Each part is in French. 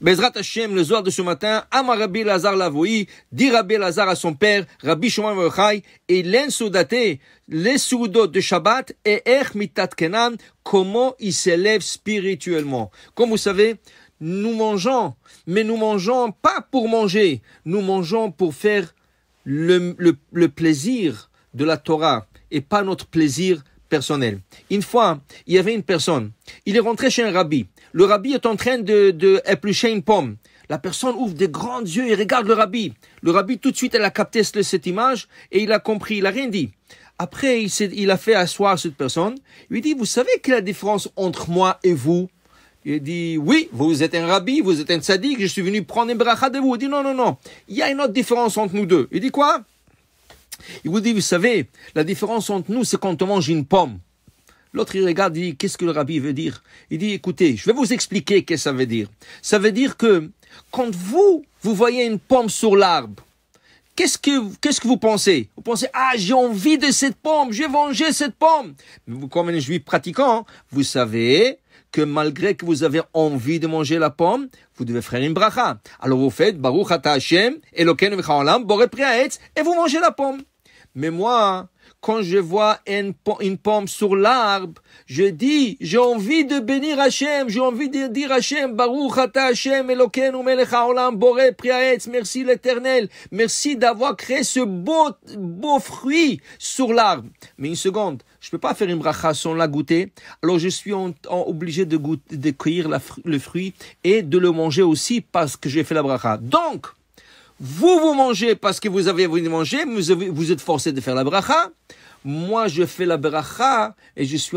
Bezrat Hashem, le soir de ce matin, Amar Rabbi Lazar Lavoï, dit Rabbi Lazar à son père, Rabbi Shimon bar Yochai, et l'en soudate, les soudot de Shabbat, et ech mitat kenan, comment il s'élève spirituellement. Comme vous savez, nous mangeons, mais nous mangeons pas pour manger, nous mangeons pour faire le plaisir de la Torah, et pas notre plaisir personnel. Une fois, il y avait une personne, il est rentré chez un rabbi. Le rabbi est en train de éplucher une pomme. La personne ouvre des grands yeux et regarde le rabbi. Le rabbi, tout de suite, elle a capté cette image et il a compris, il a rien dit. Après, il a fait asseoir cette personne. Il lui dit, vous savez quelle est la différence entre moi et vous? Il dit, oui, vous êtes un rabbi, vous êtes un tzaddik, je suis venu prendre une bracha de vous. Il dit, non. Il y a une autre différence entre nous deux. Il dit quoi? Il vous dit, vous savez, la différence entre nous, c'est quand on mange une pomme. L'autre, il regarde, il dit, qu'est-ce que le rabbi veut dire? Il dit, écoutez, je vais vous expliquer ce que ça veut dire. Ça veut dire que, quand vous voyez une pomme sur l'arbre, qu'est-ce que vous pensez? Vous pensez, j'ai envie de cette pomme, je vais manger cette pomme. Mais vous, comme un juif pratiquant, vous savez que malgré que vous avez envie de manger la pomme, vous devez faire une bracha. Alors vous faites, Baruch ata Hashem, Elokeinu v'cha olam, borei pri ha'etz, et vous mangez la pomme. Mais moi, quand je vois une pomme sur l'arbre, je dis, j'ai envie de bénir Hachem, j'ai envie de dire Hachem, Baruch ata Hachem, Elokeinu melech haolam, borei pri ha'etz, merci l'Éternel, merci d'avoir créé ce beau fruit sur l'arbre. Mais une seconde, je peux pas faire une bracha sans la goûter, alors je suis obligé de cueillir le fruit et de le manger aussi parce que j'ai fait la bracha. Donc, vous mangez parce que vous avez envie de manger, vous êtes forcé de faire la bracha. Moi, je fais la bracha et je suis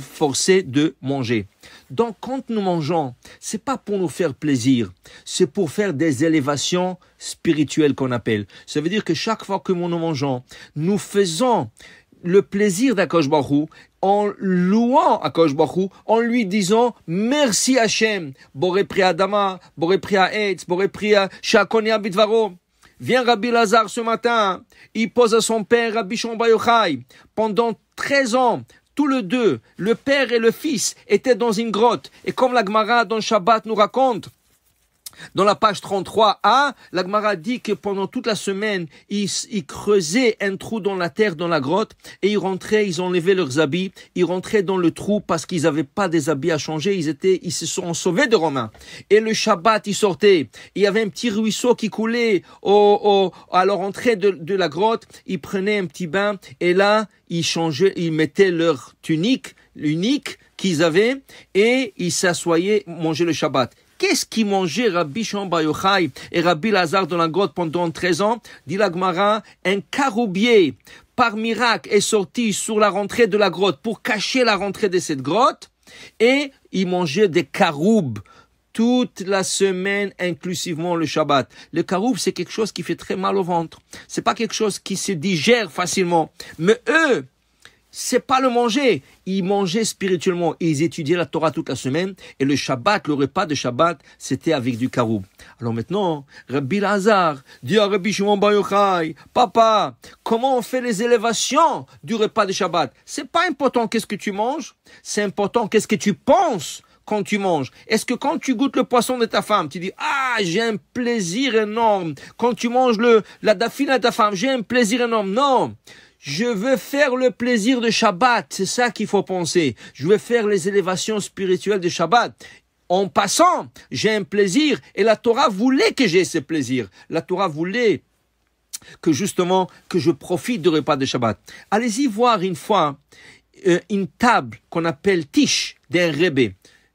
forcé de manger. Donc, quand nous mangeons, c'est pas pour nous faire plaisir, c'est pour faire des élévations spirituelles qu'on appelle. Ça veut dire que chaque fois que nous mangeons, nous faisons le plaisir d'Akadosh Baruch Hu, en louant Akadosh Baruch Hu, en lui disant merci Hachem, borei pri Adama, borei pri ha'etz, borei pri she'hakonia bidvaro. Vient Rabbi Lazar ce matin, il pose à son père Rabbi Shimon bar Yochai. Pendant 13 ans, tous les deux, le père et le fils, étaient dans une grotte. Et comme la Gemara dans Shabbat nous raconte, dans la page 33a, la Gemara dit que pendant toute la semaine, ils creusaient un trou dans la terre, dans la grotte, et ils rentraient, ils enlevaient leurs habits, ils rentraient dans le trou parce qu'ils n'avaient pas des habits à changer, ils se sont sauvés des Romains. Et le Shabbat, ils sortaient, il y avait un petit ruisseau qui coulait à leur entrée de la grotte, ils prenaient un petit bain, et là, ils mettaient leur tunique, l'unique qu'ils avaient, et ils s'assoyaient, mangeaient le Shabbat. Qu'est-ce qui mangeait Rabbi Shimon bar Yochai et Rabbi Lazar dans la grotte pendant 13 ans? Dit la Gemara, un caroubier, par miracle, est sorti sur la rentrée de la grotte pour cacher la rentrée de cette grotte et il mangeait des caroubes toute la semaine, inclusivement le Shabbat. Le caroub, c'est quelque chose qui fait très mal au ventre. C'est pas quelque chose qui se digère facilement. Mais eux, c'est pas le manger. Ils mangeaient spirituellement. Ils étudiaient la Torah toute la semaine. Et le Shabbat, le repas de Shabbat, c'était avec du caroub. Alors maintenant, Rabbi Lazar dit à Rabbi Shimon bar Yochai, papa, comment on fait les élévations du repas de Shabbat? C'est pas important qu'est-ce que tu manges. C'est important qu'est-ce que tu penses quand tu manges. Est-ce que quand tu goûtes le poisson de ta femme, tu dis, j'ai un plaisir énorme. Quand tu manges la dafina de ta femme, j'ai un plaisir énorme. Non. Je veux faire le plaisir de Shabbat. C'est ça qu'il faut penser. Je veux faire les élévations spirituelles de Shabbat. En passant, j'ai un plaisir et la Torah voulait que j'ai ce plaisir. La Torah voulait que justement, que je profite du repas de Shabbat. Allez-y voir une fois une table qu'on appelle tish d'un rebbe.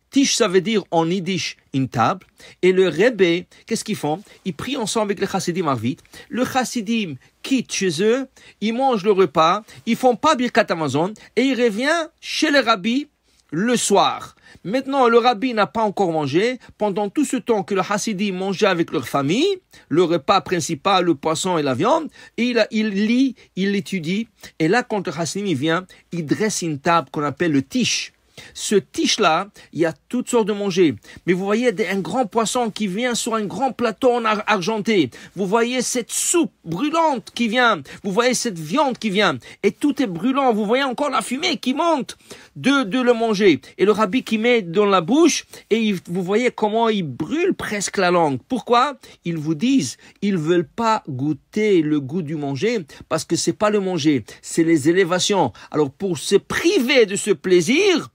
Tish, ça veut dire en yiddish une table. Et le rebbe, qu'est-ce qu'ils font? Ils prient ensemble avec les chassidim arvit. Le chassidim quitte chez eux, ils mangent le repas, ils font pas birkat Hamazon et il revient chez le rabbi le soir. Maintenant, le rabbi n'a pas encore mangé. Pendant tout ce temps que le chassidim mangeait avec leur famille, le repas principal, le poisson et la viande, il lit, il étudie. Et là, quand le chassidim vient, il dresse une table qu'on appelle le tish. Ce tiche-là, il y a toutes sortes de manger. Mais vous voyez un grand poisson qui vient sur un grand plateau en argenté. Vous voyez cette soupe brûlante qui vient. Vous voyez cette viande qui vient. Et tout est brûlant. Vous voyez encore la fumée qui monte de le manger. Et le rabbi qui met dans la bouche. Et vous voyez comment il brûle presque la langue. Pourquoi? Ils vous disent, ils veulent pas goûter le goût du manger parce que c'est pas le manger, c'est les élévations. Alors pour se priver de ce plaisir,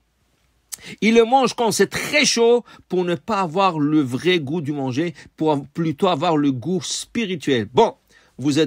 ils le mangent quand c'est très chaud pour ne pas avoir le vrai goût du manger, pour plutôt avoir le goût spirituel. Bon,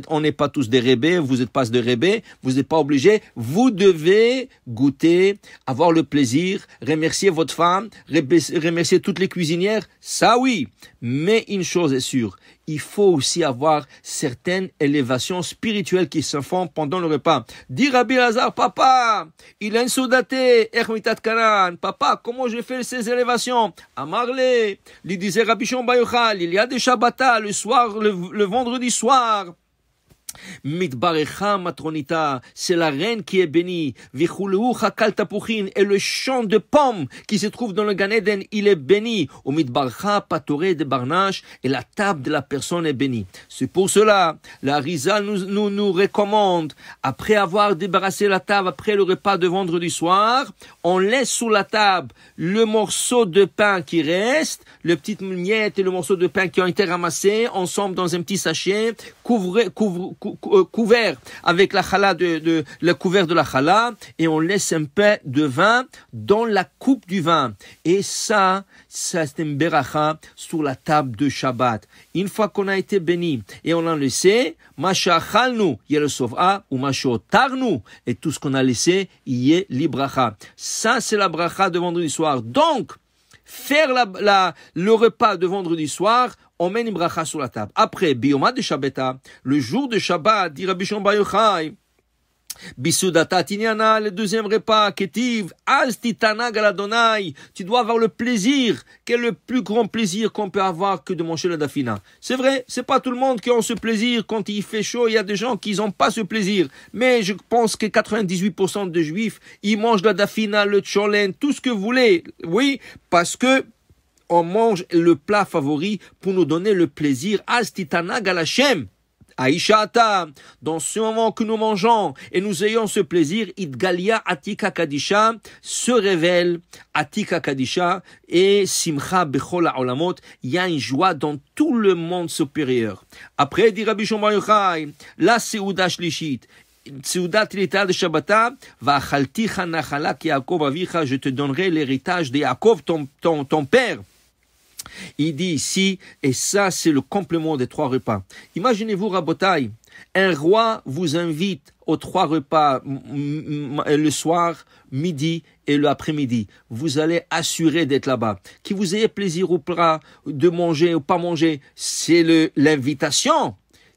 on n'est pas tous des rébés, vous n'êtes pas des rébés, vous n'êtes pas obligés, vous devez goûter, avoir le plaisir, remercier votre femme, remercier toutes les cuisinières, ça oui, mais une chose est sûre, il faut aussi avoir certaines élévations spirituelles qui se font pendant le repas. Dit Rabbi Lazar, papa, il a une soudaté, ermitat kanan, papa, comment je fais ces élévations? Amarle, lui disait Rabbi Shimon bar Yochai, il y a des Shabbata, le soir, le vendredi soir. Mitbarecha matronita, c'est la reine qui est bénie. Vichuleu chakal tapuchin, et le champ de pommes qui se trouve dans le Gan Eden, il est béni. Au mitbarecha patoré de barnache, et la table de la personne est bénie. C'est pour cela, la Rizal nous recommande, après avoir débarrassé la table, après le repas de vendredi soir, on laisse sous la table le morceau de pain qui reste, le petit miette et le morceau de pain qui ont été ramassés ensemble dans un petit sachet, couvert avec la challah le couvert de la challah, et on laisse un peu de vin dans la coupe du vin. Et ça c'est une beracha sur la table de Shabbat. Une fois qu'on a été béni et on a laissé, masha chalnu yelosova ou masha tarnu, et tout ce qu'on a laissé, y est libracha. Ça c'est la bracha de vendredi soir. Donc faire le repas de vendredi soir, on met une bracha sur la table. Après, bioma de Shabbata, le jour de Shabbat, dit Rabbi Shimon bar Yochai, bisudata tinyana, le deuxième repas, ketiv, az titanag al Adonai, tu dois avoir le plaisir. Quel est le plus grand plaisir qu'on peut avoir que de manger le dafina? C'est vrai, c'est pas tout le monde qui a ce plaisir quand il fait chaud, il y a des gens qui n'ont pas ce plaisir. Mais je pense que 98% des juifs, ils mangent la dafina, le tcholen, tout ce que vous voulez. Oui, parce que on mange le plat favori pour nous donner le plaisir. Az titanag al Hashem. Aïshata, dans ce moment que nous mangeons et nous ayons ce plaisir, Idgalia Atika Kadisha se révèle, Atika Kadisha et Simcha Bechol Haolamot, il y a une joie dans tout le monde supérieur. Après, dit Rabbi Shimon bar Yochai, la Seuda Shlishit, Seudat l'État de Shabbata, Va'achalticha Nachala ki Yaakov Avicha, je te donnerai l'héritage de Yaakov, ton père. Il dit ici, et ça c'est le complément des 3 repas. Imaginez-vous, Rabotai, un roi vous invite aux 3 repas le soir, midi et l'après-midi. Vous allez assurer d'être là-bas. Que vous ayez plaisir ou pas de manger ou pas manger, c'est l'invitation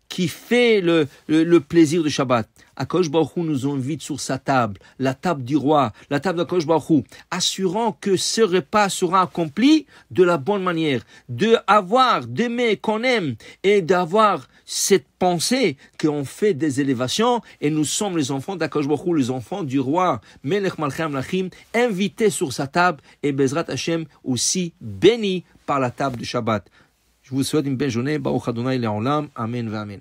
qui fait le plaisir de Shabbat. Akadosh Baruch Hu nous invite sur sa table, la table du roi, la table d'Akadosh Baruch Hu, assurant que ce repas sera accompli de la bonne manière, d'aimer qu'on aime et d'avoir cette pensée qu'on fait des élévations et nous sommes les enfants d'Akadosh Baruch Hu, les enfants du roi Melech Malchei Amlachim, invités sur sa table et Bezrat Hashem aussi bénis par la table de Shabbat. Je vous souhaite une belle journée. Baruch Adonai Le'olam. Amen. Amen.